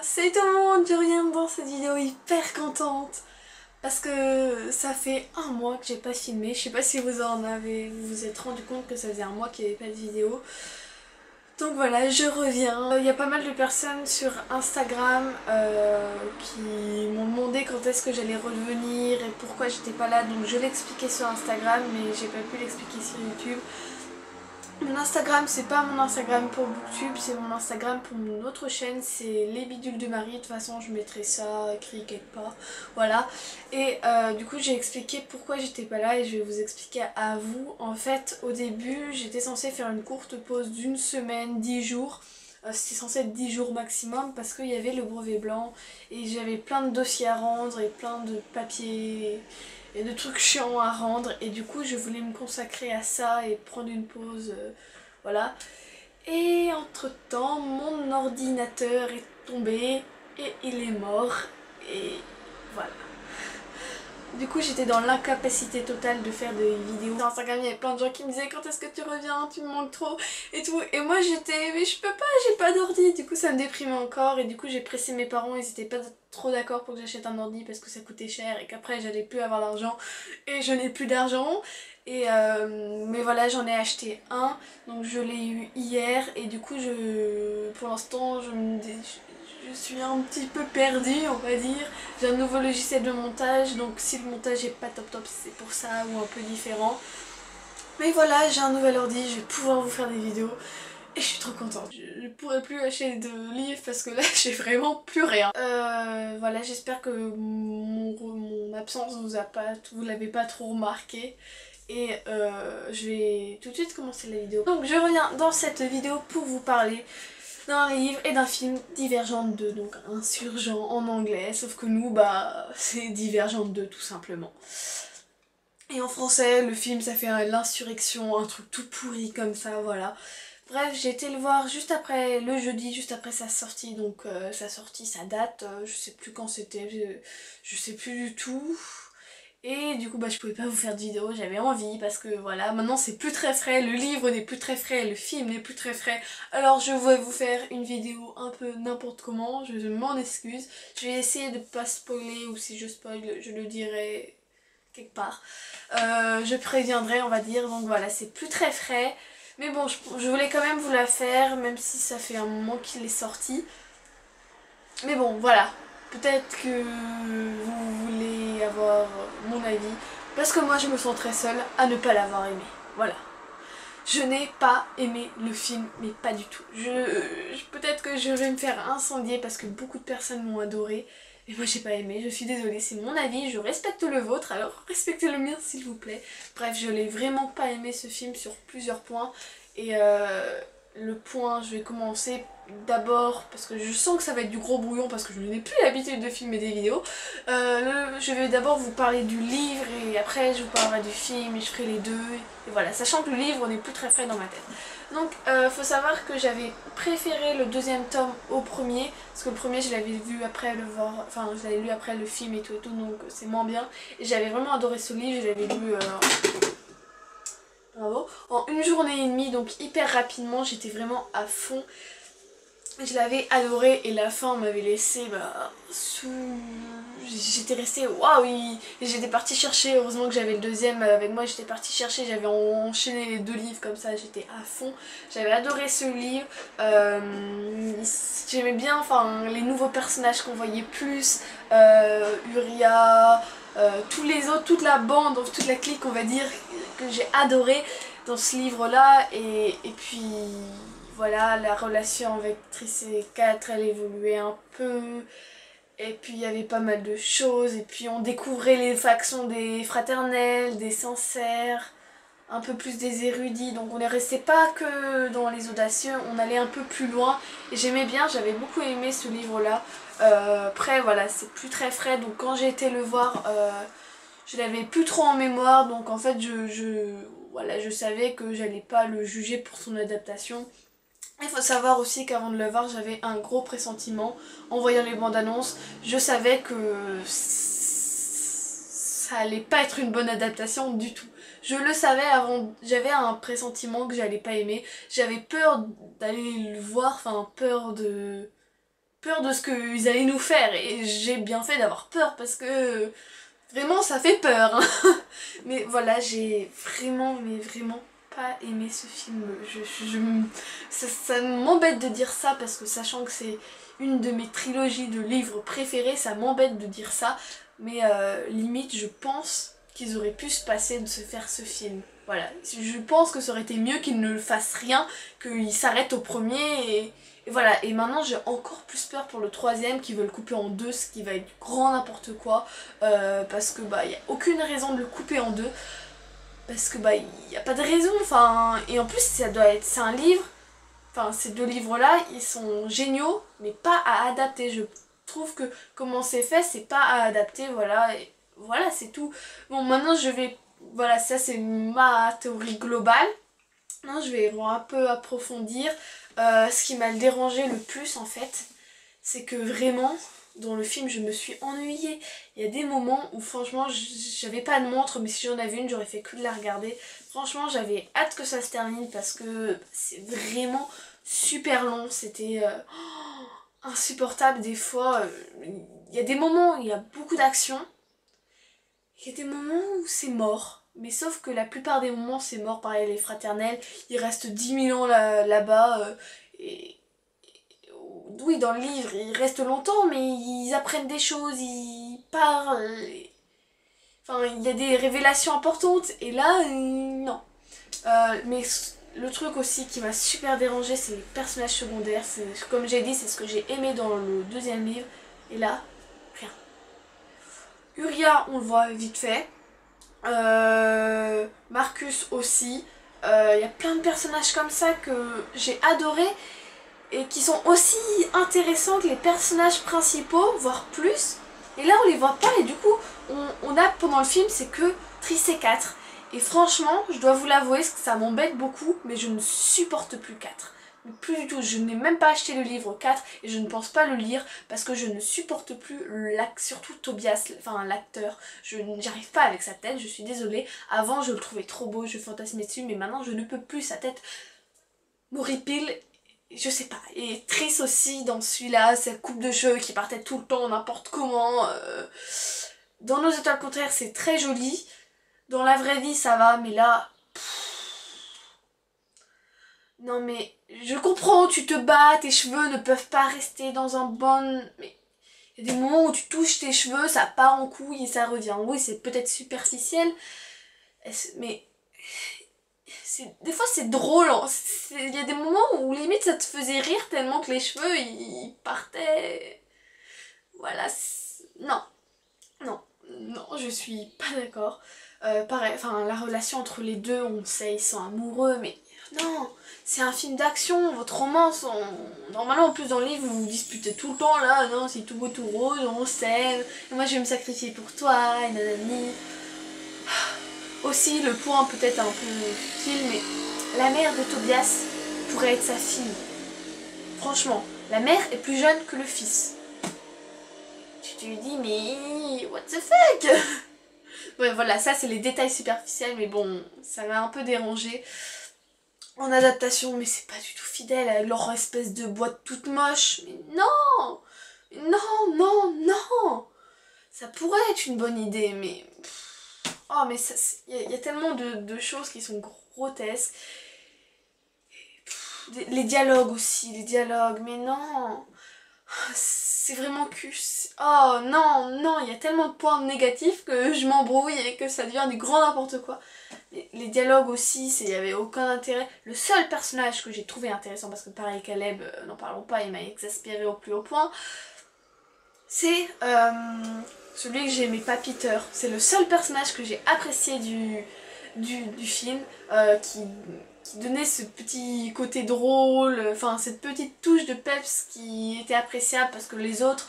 Salut tout le monde, je reviens dans cette vidéo hyper contente parce que ça fait un mois que j'ai pas filmé. Je sais pas si vous vous êtes rendu compte que ça faisait un mois qu'il n'y avait pas de vidéo. Donc voilà, je reviens. Il y a pas mal de personnes sur Instagram qui m'ont demandé quand est-ce que j'allais revenir et pourquoi j'étais pas là. Donc je l'ai expliqué sur Instagram mais j'ai pas pu l'expliquer sur YouTube. Mon Instagram, c'est pas mon Instagram pour Booktube, c'est mon Instagram pour mon autre chaîne, c'est Les Bidules de Marie. De toute façon, je mettrai ça écrit quelque part. Voilà. Et du coup, j'ai expliqué pourquoi j'étais pas là et je vais vous expliquer à vous. En fait, au début, j'étais censée faire une courte pause d'une semaine, 10 jours. C'était censé être 10 jours maximum parce qu'il y avait le brevet blanc et j'avais plein de dossiers à rendre et plein de papiers et de trucs chiants à rendre, et du coup je voulais me consacrer à ça et prendre une pause, voilà. Et entre temps mon ordinateur est tombé et il est mort et voilà. Du coup j'étais dans l'incapacité totale de faire des vidéos. Sur Instagram il y avait plein de gens qui me disaient quand est-ce que tu reviens, tu me manques trop et tout. Et moi j'étais mais je peux pas, j'ai pas d'ordi. Du coup ça me déprimait encore et du coup j'ai pressé mes parents, ils étaient pas trop d'accord pour que j'achète un ordi parce que ça coûtait cher et qu'après j'allais plus avoir d'argent et je n'ai plus d'argent. Et mais voilà, j'en ai acheté un, donc je l'ai eu hier et du coup pour l'instant je suis un petit peu perdue, on va dire. J'ai un nouveau logiciel de montage, donc si le montage est pas top top, c'est pour ça, ou un peu différent. Mais voilà, j'ai un nouvel ordi, je vais pouvoir vous faire des vidéos et je suis trop contente. Je pourrais plus acheter de livres parce que là j'ai vraiment plus rien. Voilà, j'espère que mon absence vous l'avez pas trop remarqué. Et je vais tout de suite commencer la vidéo. Donc je reviens dans cette vidéo pour vous parler d'un livre et d'un film, Divergente 2, donc Insurgent en anglais, sauf que nous, bah, c'est Divergente 2 tout simplement. Et en français, le film, ça fait l'insurrection, un truc tout pourri comme ça, voilà. Bref, j'ai été le voir juste après, le jeudi, juste après sa sortie, donc sa date, je sais plus quand c'était, je sais plus du tout. Et du coup bah je pouvais pas vous faire de vidéo, j'avais envie parce que voilà, maintenant c'est plus très frais, le livre n'est plus très frais, le film n'est plus très frais. Alors je vais vous faire une vidéo un peu n'importe comment, je m'en excuse. Je vais essayer de pas spoiler ou si je spoil je le dirai quelque part. Je préviendrai on va dire, donc voilà c'est plus très frais. Mais bon je voulais quand même vous la faire même si ça fait un moment qu'il est sorti. Mais bon voilà, peut-être que vous voulez avoir mon avis, parce que moi je me sens très seule à ne pas l'avoir aimé. Voilà. Je n'ai pas aimé le film, mais pas du tout. Peut-être que je vais me faire incendier parce que beaucoup de personnes m'ont adoré. Et moi j'ai pas aimé, je suis désolée, c'est mon avis, je respecte le vôtre, alors respectez le mien s'il vous plaît. Bref, je l'ai vraiment pas aimé ce film sur plusieurs points. Et le point, je vais commencer d'abord parce que je sens que ça va être du gros brouillon parce que je n'ai plus l'habitude de filmer des vidéos. Je vais d'abord vous parler du livre et après je vous parlerai du film et je ferai les deux. Et voilà, sachant que le livre n'est plus très frais dans ma tête. Donc faut savoir que j'avais préféré le deuxième tome au premier, parce que le premier je l'avais vu après le voir, enfin je l'avais lu après le film et tout, donc c'est moins bien. Et j'avais vraiment adoré ce livre, je l'avais lu bravo, en une journée et demie, donc hyper rapidement, j'étais vraiment à fond. Je l'avais adoré et la fin m'avait laissé sous... J'étais restée waouh, et j'étais partie chercher, heureusement que j'avais le deuxième avec moi, j'étais partie chercher, j'avais enchaîné les deux livres comme ça, j'étais à fond. J'avais adoré ce livre, j'aimais bien les nouveaux personnages qu'on voyait plus, Uria, tous les autres, toute la bande, toute la clique on va dire, que j'ai adoré dans ce livre là, et puis voilà, la relation avec Triss et 4 elle évoluait un peu, et puis il y avait pas mal de choses, et puis on découvrait les factions des fraternels, des sincères, un peu plus des érudits, donc on ne restait pas que dans les audacieux, on allait un peu plus loin, et j'aimais bien, j'avais beaucoup aimé ce livre là. Après voilà, c'est plus très frais, donc quand j'ai été le voir, je l'avais plus trop en mémoire, donc en fait voilà, je savais que j'allais pas le juger pour son adaptation. Il faut savoir aussi qu'avant de le voir, j'avais un gros pressentiment. En voyant les bandes annonces, je savais que ça allait pas être une bonne adaptation du tout. Je le savais avant, j'avais un pressentiment que j'allais pas aimer. J'avais peur d'aller le voir, enfin peur peur de ce qu'ils allaient nous faire. Et j'ai bien fait d'avoir peur parce que vraiment ça fait peur. Hein. Mais voilà, j'ai vraiment, mais vraiment pas aimé ce film. Ça m'embête de dire ça parce que sachant que c'est une de mes trilogies de livres préférées, ça m'embête de dire ça. Mais limite, je pense qu'ils auraient pu se passer de se faire ce film. Voilà, je pense que ça aurait été mieux qu'ils ne fassent rien, qu'ils s'arrêtent au premier et voilà. Et maintenant j'ai encore plus peur pour le troisième qui veut le couper en deux, ce qui va être grand n'importe quoi. Parce que bah il n'y a aucune raison de le couper en deux. Parce que bah il n'y a pas de raison, enfin. Et en plus ça doit être. C'est un livre. Enfin ces deux livres là, ils sont géniaux, mais pas à adapter. Je trouve que comment c'est fait, c'est pas à adapter, voilà. Et voilà, c'est tout. Bon maintenant je vais. Voilà, ça c'est ma théorie globale. Non, je vais un peu approfondir. Ce qui m'a dérangé le plus en fait, c'est que vraiment, dans le film, je me suis ennuyée. Il y a des moments où franchement, j'avais pas de montre, mais si j'en avais une, j'aurais fait que de la regarder. Franchement, j'avais hâte que ça se termine parce que c'est vraiment super long. C'était insupportable des fois. Il y a des moments où il y a beaucoup d'action. Il y a des moments où c'est mort. Mais sauf que la plupart des moments c'est mort, pareil les fraternels, ils restent 10 000 ans là-bas. Et oui, dans le livre, ils restent longtemps, mais ils apprennent des choses, ils parlent. Enfin, il y a des révélations importantes, et là, non. Mais le truc aussi qui m'a super dérangé, c'est les personnages secondaires. Comme j'ai dit, c'est ce que j'ai aimé dans le deuxième livre, et là, rien. Uria, on le voit vite fait. Marcus aussi. Il y a plein de personnages comme ça que j'ai adoré et qui sont aussi intéressants que les personnages principaux, voire plus. Et là on les voit pas et du coup on a pendant le film c'est que Triss et 4. Et franchement je dois vous l'avouer, ça m'embête beaucoup, mais je ne supporte plus 4. Plus du tout, je n'ai même pas acheté le livre 4 et je ne pense pas le lire parce que je ne supporte plus surtout Tobias, enfin l'acteur. Je n'arrive pas avec sa tête, je suis désolée. Avant je le trouvais trop beau, je fantasmais dessus, mais maintenant je ne peux plus, sa tête m'horripile. Je sais pas. Et Triss aussi dans celui-là, cette coupe de cheveux qui partait tout le temps n'importe comment. Dans Nos étoiles contraires c'est très joli. Dans la vraie vie ça va, mais là... Non mais je comprends, tu te bats, tes cheveux ne peuvent pas rester dans un bon... Mais il y a des moments où tu touches tes cheveux, ça part en couille et ça revient. Oui, c'est peut-être superficiel, mais des fois c'est drôle. Hein. Il y a des moments où limite ça te faisait rire tellement que les cheveux ils partaient... Voilà, non, non, non, je suis pas d'accord. Pareil, enfin la relation entre les deux, on sait, ils sont amoureux, mais non, c'est un film d'action, votre romance, normalement en plus dans le livre vous vous disputez tout le temps là, non c'est tout beau tout rose, on s'aime, et moi je vais me sacrifier pour toi, et nanani. Aussi le point peut-être un peu film, mais la mère de Tobias pourrait être sa fille. Franchement, la mère est plus jeune que le fils. Tu te dis mais what the fuck. Ouais, voilà, ça c'est les détails superficiels, mais bon, ça m'a un peu dérangé en adaptation, mais c'est pas du tout fidèle avec leur espèce de boîte toute moche. Mais non, non, non, non. Ça pourrait être une bonne idée, mais... Oh, mais il y a tellement de choses qui sont grotesques. Les dialogues aussi, les dialogues, mais non. C'est vraiment que... Oh non, non, il y a tellement de points négatifs que je m'embrouille et que ça devient du grand n'importe quoi. Les dialogues aussi, il n'y avait aucun intérêt. Le seul personnage que j'ai trouvé intéressant, parce que pareil Caleb, n'en parlons pas, il m'a exaspéré au plus haut point, c'est celui que j'aimais pas, Peter. C'est le seul personnage que j'ai apprécié du film, qui donnait ce petit côté drôle, enfin cette petite touche de peps qui était appréciable parce que les autres...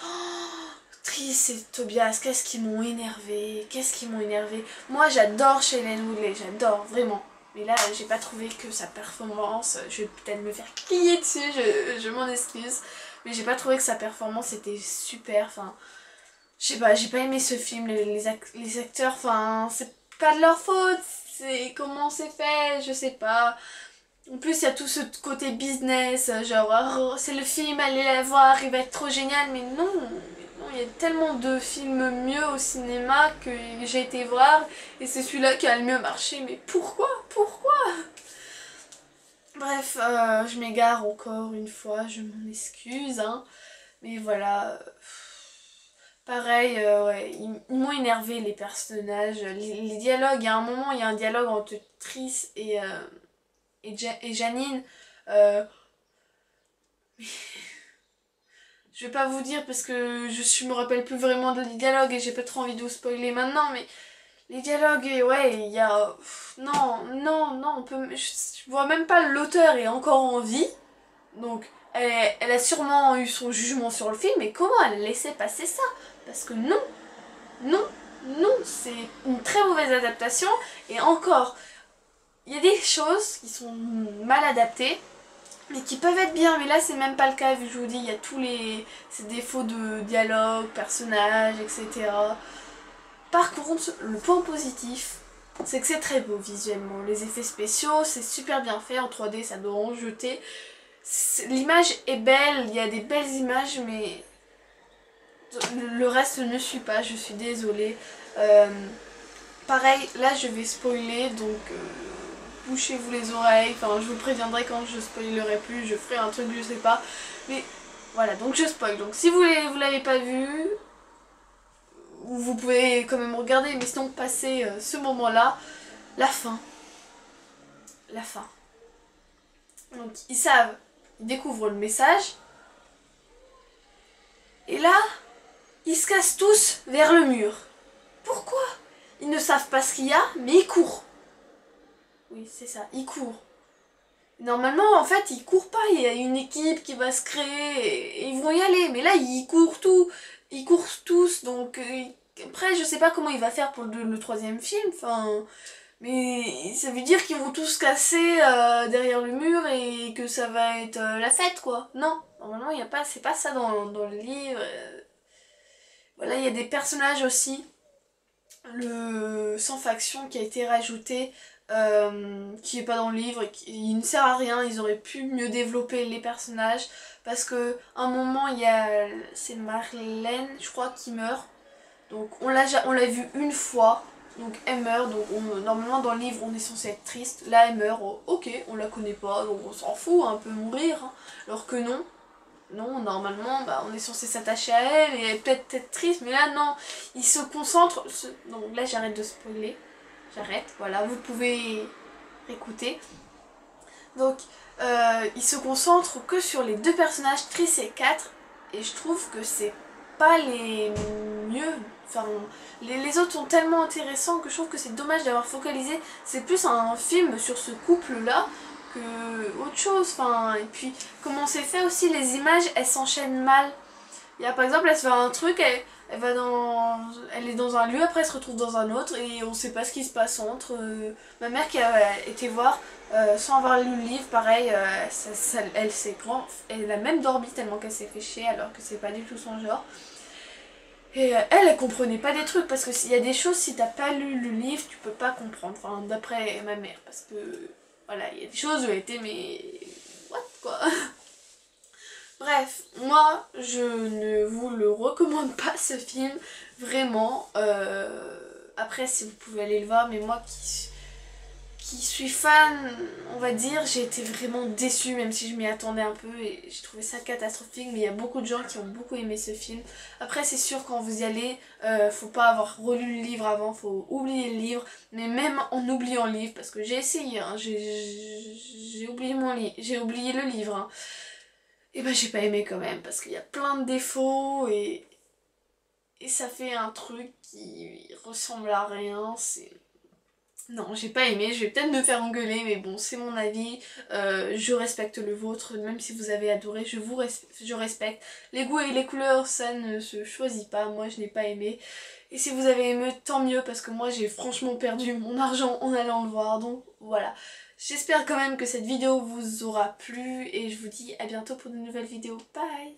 Triss et Tobias, qu'est-ce qu'ils m'ont énervé, Moi j'adore Shailene Woodley, j'adore vraiment. Mais là j'ai pas trouvé que sa performance, je vais peut-être me faire crier dessus, je m'en excuse. Mais j'ai pas trouvé que sa performance était super, enfin... Je sais pas, j'ai pas aimé ce film, les acteurs, enfin c'est pas de leur faute, c'est comment c'est fait, je sais pas. En plus, il y a tout ce côté business, genre, oh, c'est le film, allez la voir, il va être trop génial, mais non, il y a tellement de films mieux au cinéma que j'ai été voir, et c'est celui-là qui a le mieux marché, mais pourquoi? Pourquoi? Bref, je m'égare encore une fois, je m'en excuse, hein, mais voilà. Pareil, ouais, ils m'ont énervé les personnages, les dialogues, il y a un moment, il y a un dialogue entre Triss et Janine. Euh, je vais pas vous dire parce que je me rappelle plus vraiment des dialogues et j'ai pas trop envie de vous spoiler maintenant, mais les dialogues, ouais, il y a... Non, non, non, on peut... Je vois même pas l'auteur est encore en vie, donc elle a sûrement eu son jugement sur le film, mais comment elle a laissé passer ça? Parce que non, non, non, c'est une très mauvaise adaptation, et encore, il y a des choses qui sont mal adaptées, mais qui peuvent être bien, mais là c'est même pas le cas, vu que je vous dis, il y a tous ces défauts de dialogue, personnages, etc. Par contre, le point positif, c'est que c'est très beau visuellement. Les effets spéciaux, c'est super bien fait, en 3D ça doit en jeter. L'image est belle, il y a des belles images, mais le reste ne suit pas, je suis désolée. Pareil, là je vais spoiler, donc bouchez-vous les oreilles, enfin je vous préviendrai quand je spoilerai plus, je ferai un truc, je sais pas. Mais voilà, donc je spoil. Donc si vous l'avez pas vu, vous pouvez quand même regarder, mais sinon passez ce moment-là, la fin. La fin. Donc ils savent, ils découvrent le message. Et là, ils se cassent tous vers le mur. Pourquoi? Ils ne savent pas ce qu'il y a, mais ils courent. Oui, c'est ça, ils courent. Normalement, en fait, ils courent pas, il y a une équipe qui va se créer et ils vont y aller. Mais là, ils courent ils courent tous, donc après, je sais pas comment il va faire pour le troisième film, enfin... Mais ça veut dire qu'ils vont tous se casser derrière le mur et que ça va être la fête, quoi. Non, normalement, il y a pas, c'est pas ça dans le livre. Voilà, il y a des personnages aussi. Le sans faction qui a été rajouté, qui est pas dans le livre, il ne sert à rien, ils auraient pu mieux développer les personnages, parce que un moment il y a, c'est Marlène je crois qui meurt, donc on l'a vu une fois, donc elle meurt, donc normalement dans le livre on est censé être triste, là elle meurt, oh, ok, on la connaît pas, donc on s'en fout, hein, elle peut mourir, hein, alors que non. Non, normalement, bah, on est censé s'attacher à elle et peut-être être triste, mais là, non. Il se concentre... Donc là, j'arrête de spoiler. J'arrête, voilà, vous pouvez écouter. Donc, il se concentre que sur les deux personnages, Triss et 4, et je trouve que c'est pas les mieux. Enfin, les autres sont tellement intéressants que je trouve que c'est dommage d'avoir focalisé. C'est plus un film sur ce couple-là que autre chose. Enfin, et puis, comment c'est fait aussi, les images, elles s'enchaînent mal. Il y a par exemple, elle se fait un truc, elle est dans un lieu, après elle se retrouve dans un autre et on sait pas ce qui se passe entre. Ma mère qui a été voir sans avoir lu le livre, pareil, elle a même dormi tellement qu'elle s'est fait chier alors que c'est pas du tout son genre. Et elle comprenait pas des trucs parce que s'il y a des choses, si t'as pas lu le livre, tu peux pas comprendre. Enfin, d'après ma mère, parce que voilà, il y a des choses où elle était mais what quoi. Bref, moi je ne vous le recommande pas ce film, vraiment. Après si vous pouvez aller le voir, mais moi qui suis fan, on va dire, j'ai été vraiment déçue même si je m'y attendais un peu et j'ai trouvé ça catastrophique, mais il y a beaucoup de gens qui ont beaucoup aimé ce film. Après c'est sûr quand vous y allez, faut pas avoir relu le livre avant, faut oublier le livre, mais même en oubliant le livre, parce que j'ai essayé, hein, j'ai oublié le livre, hein. Et bah j'ai pas aimé quand même parce qu'il y a plein de défauts et ça fait un truc qui ressemble à rien, c'est... Non, j'ai pas aimé, je vais peut-être me faire engueuler, mais bon, c'est mon avis, je respecte le vôtre, même si vous avez adoré, je respecte. Les goûts et les couleurs, ça ne se choisit pas, moi je n'ai pas aimé. Et si vous avez aimé, tant mieux, parce que moi j'ai franchement perdu mon argent en allant le voir, donc voilà. J'espère quand même que cette vidéo vous aura plu, et je vous dis à bientôt pour de nouvelles vidéos, bye!